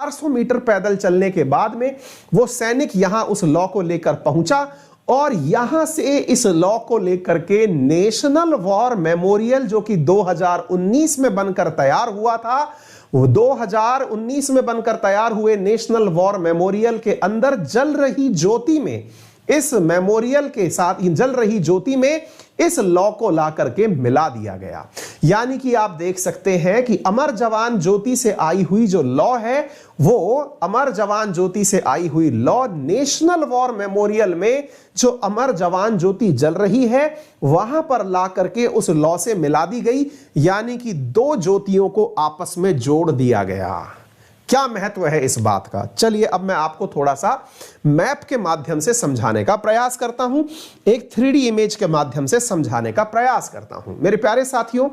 400 metre पैदल चलने के बाद में वो सैनिक यहां उस लॉ को लेकर पहुंचा और यहां से इस लॉ को लेकर के नेशनल वॉर मेमोरियल जो कि 2019 में बनकर तैयार हुआ था, वो 2019 में बनकर तैयार हुए नेशनल वॉर मेमोरियल के अंदर जल रही ज्योति में, इस मेमोरियल के साथ जल रही ज्योति में इस लॉ को ला करके मिला दिया गया। यानी कि आप देख सकते हैं कि अमर जवान ज्योति से आई हुई जो लॉ है, वो अमर जवान ज्योति से आई हुई लॉ नेशनल वॉर मेमोरियल में जो अमर जवान ज्योति जल रही है वहां पर ला करके उस लॉ से मिला दी गई। यानी कि दो ज्योतियों को आपस में जोड़ दिया गया। क्या महत्व है इस बात का? चलिए अब मैं आपको थोड़ा सा मैप के माध्यम से समझाने का प्रयास करता हूं, एक 3D इमेज के माध्यम से समझाने का प्रयास करता हूं। मेरे प्यारे साथियों,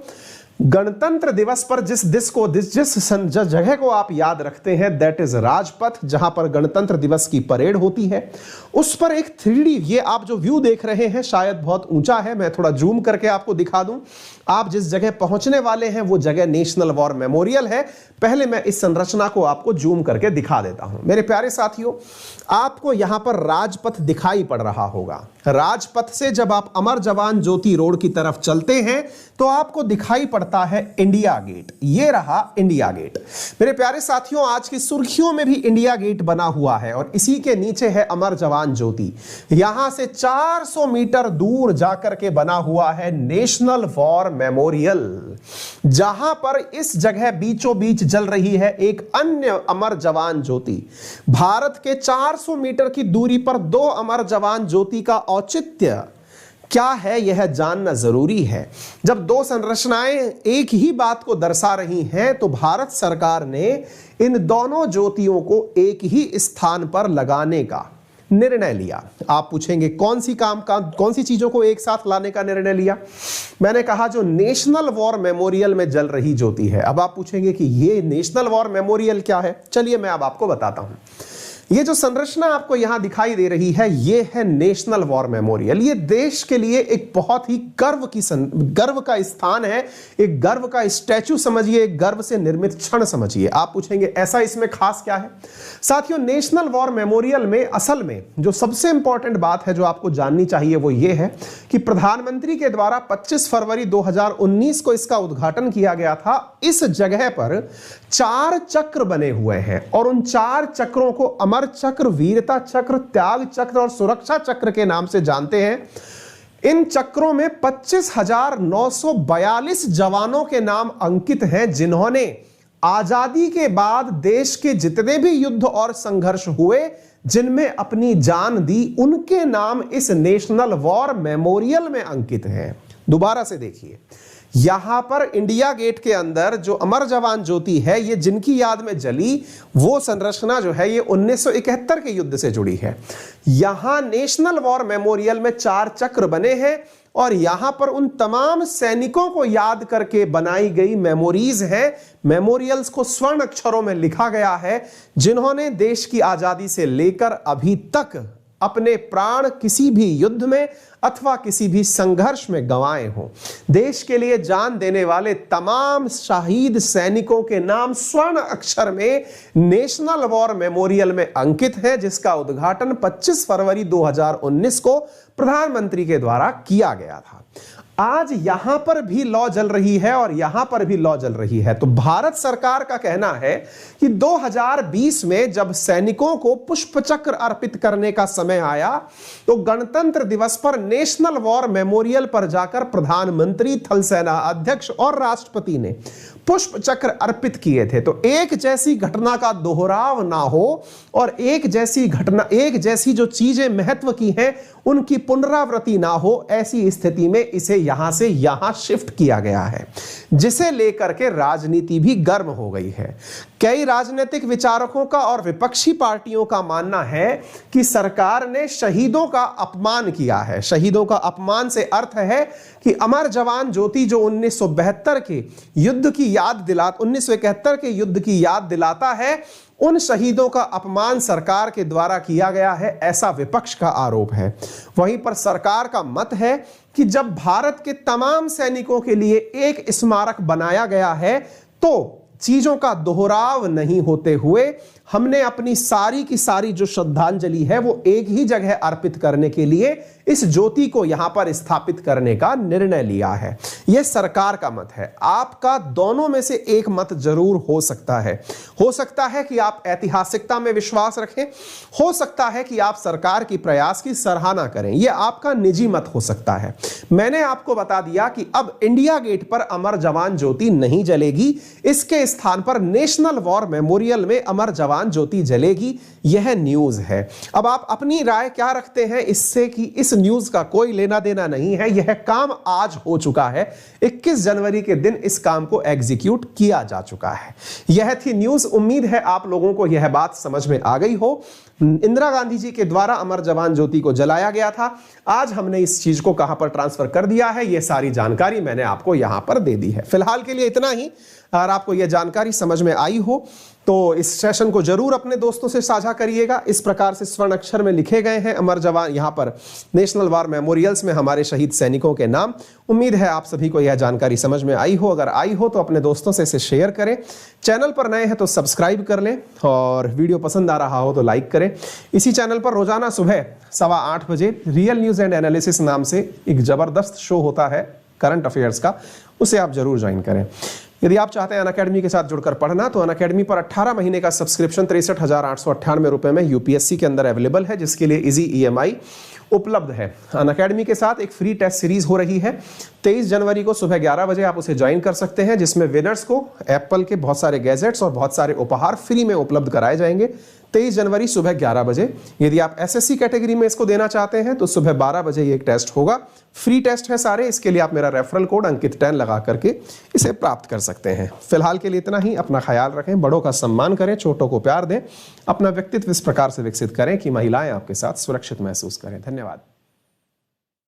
गणतंत्र दिवस पर जिस जगह को आप याद रखते हैं दैट इज राजपथ, जहां पर गणतंत्र दिवस की परेड होती है, उस पर एक 3D, ये आप जो व्यू देख रहे हैं शायद बहुत ऊंचा है, मैं थोड़ा जूम करके आपको दिखा दूं। आप जिस जगह पहुंचने वाले हैं वो जगह नेशनल वॉर मेमोरियल है। पहले मैं इस संरचना को आपको जूम करके दिखा देता हूं। मेरे प्यारे साथियों, आपको यहां पर राजपथ दिखाई पड़ रहा होगा। राजपथ से जब आप अमर जवान ज्योति रोड की तरफ चलते हैं तो आपको दिखाई पड़ता है इंडिया गेट। ये रहा इंडिया गेट। मेरे प्यारे साथियों, आज की सुर्खियों में भी इंडिया गेट बना हुआ है और इसी के नीचे है अमर जवान ज्योति। यहां से 400 मीटर दूर जाकर के बना हुआ है नेशनल वॉर मेमोरियल, जहां पर इस जगह बीचों बीच जल रही है एक अन्य अमर जवान ज्योति। भारत के 400 मीटर की दूरी पर दो अमर जवान ज्योति का औचित्य क्या है यह जानना जरूरी है। जब दो संरचनाएं एक ही बात को दर्शा रही हैं तो भारत सरकार ने इन दोनों ज्योतियों को एक ही स्थान पर लगाने का निर्णय लिया। आप पूछेंगे कौन सी चीजों को एक साथ लाने का निर्णय लिया? मैंने कहा जो नेशनल वॉर मेमोरियल में जल रही ज्योति है। अब आप पूछेंगे कि ये नेशनल वॉर मेमोरियल क्या है? चलिए मैं अब आपको बताता हूं। ये जो संरचना आपको यहां दिखाई दे रही है ये है नेशनल वॉर मेमोरियल। ये देश के लिए एक बहुत ही गर्व का स्थान है, एक गर्व का स्टैचू समझिए, एक गर्व से निर्मित क्षण समझिए। आप पूछेंगे ऐसा इसमें खास क्या है? साथियों, नेशनल वॉर मेमोरियल में असल में जो सबसे इंपॉर्टेंट बात है जो आपको जाननी चाहिए वो ये है कि प्रधानमंत्री के द्वारा 25 फरवरी 2019 को इसका उद्घाटन किया गया था। इस जगह पर 4 चक्र बने हुए हैं और उन 4 चक्रों को अमर चक्र, वीरता चक्र, त्याग चक्र और सुरक्षा चक्र के नाम से जानते हैं। इन चक्रों में 25,942 जवानों के नाम अंकित हैं जिन्होंने आजादी के बाद देश के जितने भी युद्ध और संघर्ष हुए जिनमें अपनी जान दी, उनके नाम इस नेशनल वॉर मेमोरियल में अंकित हैं। दोबारा से देखिए, यहां पर इंडिया गेट के अंदर जो अमर जवान ज्योति है ये जिनकी याद में जली, वो संरचना जो है ये 1971 के युद्ध से जुड़ी है। यहां नेशनल वॉर मेमोरियल में 4 चक्र बने हैं और यहां पर उन तमाम सैनिकों को याद करके बनाई गई मेमोरीज हैं। मेमोरियल्स को स्वर्ण अक्षरों में लिखा गया है जिन्होंने देश की आजादी से लेकर अभी तक अपने प्राण किसी भी युद्ध में अथवा किसी भी संघर्ष में गंवाए हों। देश के लिए जान देने वाले तमाम शहीद सैनिकों के नाम स्वर्ण अक्षर में नेशनल वॉर मेमोरियल में अंकित है, जिसका उद्घाटन 25 फरवरी 2019 को प्रधानमंत्री के द्वारा किया गया था। आज यहां पर भी लॉ जल रही है और यहां पर भी लॉ जल रही है। तो भारत सरकार का कहना है कि 2020 में जब सैनिकों को पुष्प चक्र अर्पित करने का समय आया तो गणतंत्र दिवस पर नेशनल वॉर मेमोरियल पर जाकर प्रधानमंत्री, थल सेना अध्यक्ष और राष्ट्रपति ने पुष्प चक्र अर्पित किए थे। तो एक जैसी घटना का दोहराव ना हो और एक जैसी जो चीजें महत्व की हैं उनकी पुनरावृत्ति ना हो, ऐसी स्थिति में इसे यहां से यहां शिफ्ट किया गया है, जिसे लेकर के राजनीति भी गर्म हो गई है। कई राजनीतिक विचारकों का और विपक्षी पार्टियों का मानना है कि सरकार ने शहीदों का अपमान किया है। शहीदों का अपमान से अर्थ है कि अमर जवान ज्योति जो 1971 के युद्ध की याद दिलाता है, उन शहीदों का अपमान सरकार के द्वारा किया गया है, ऐसा विपक्ष का आरोप है। वहीं पर सरकार का मत है कि जब भारत के तमाम सैनिकों के लिए एक स्मारक बनाया गया है तो चीजों का दोहराव नहीं होते हुए हमने अपनी सारी की सारी जो श्रद्धांजलि है वो एक ही जगह अर्पित करने के लिए इस ज्योति को यहां पर स्थापित करने का निर्णय लिया है। यह सरकार का मत है, आपका दोनों में से एक मत जरूर हो सकता है। हो सकता है कि आप ऐतिहासिकता में विश्वास रखें, हो सकता है कि आप सरकार की प्रयास की सराहना करें, यह आपका निजी मत हो सकता है। मैंने आपको बता दिया कि अब इंडिया गेट पर अमर जवान ज्योति नहीं जलेगी, इसके स्थान पर नेशनल वॉर मेमोरियल में अमर जवान ज्योति जलेगी। यह न्यूज है। अब आप अपनी राय क्या रखते हैं इससे कि इस न्यूज का कोई लेना देना नहीं है, यह काम आज हो चुका है। 21 जनवरी के दिन इस काम को एग्जीक्यूट किया जा चुका है। यह थी न्यूज। उम्मीद है आप लोगों को यह बात समझ में आ गई हो। इंदिरा गांधी जी के द्वारा अमर जवान ज्योति को जलाया गया था, आज हमने इस चीज को कहां पर ट्रांसफर कर दिया है, यह सारी जानकारी मैंने आपको यहां पर दे दी है। फिलहाल के लिए इतना ही। अगर आपको यह जानकारी समझ में आई हो तो इस सेशन को जरूर अपने दोस्तों से साझा करिएगा। इस प्रकार से स्वर्ण अक्षर में लिखे गए हैं अमर जवान यहां पर नेशनल वॉर मेमोरियल्स में हमारे शहीद सैनिकों के नाम। उम्मीद है आप सभी को यह जानकारी समझ में आई हो। अगर आई हो तो अपने दोस्तों से इसे शेयर करें। चैनल पर नए हैं तो सब्सक्राइब कर लें और वीडियो पसंद आ रहा हो तो लाइक करें। इसी चैनल पर रोजाना सुबह 8:15 बजे रियल न्यूज एंड एनालिसिस नाम से एक जबरदस्त शो होता है करंट अफेयर्स का, उसे आप जरूर ज्वाइन करें। यदि आप चाहते हैं अनअकैडमी के साथ जुड़कर पढ़ना तो अनअकैडमी पर 18 महीने का सब्सक्रिप्शन 63,898 रुपए में यूपीएससी के अंदर अवेलेबल है, जिसके लिए इजी ईएमआई उपलब्ध है। अनअकैडमी के साथ एक फ्री टेस्ट सीरीज हो रही है। 23 जनवरी को सुबह 11 बजे आप उसे ज्वाइन कर सकते हैं, जिसमें विनर्स को एप्पल के बहुत सारे गैजेट्स और बहुत सारे उपहार फ्री में उपलब्ध कराए जाएंगे। 23 जनवरी सुबह 11 बजे। यदि आप एसएससी कैटेगरी में इसको देना चाहते हैं तो सुबह 12 बजे ये एक टेस्ट होगा। फ्री टेस्ट है सारे। इसके लिए आप मेरा रेफरल कोड अंकित 10 लगा करके इसे प्राप्त कर सकते हैं। फिलहाल के लिए इतना ही। अपना ख्याल रखें, बड़ों का सम्मान करें, छोटों को प्यार दें, अपना व्यक्तित्व इस प्रकार से विकसित करें कि महिलाएं आपके साथ सुरक्षित महसूस करें। धन्यवाद।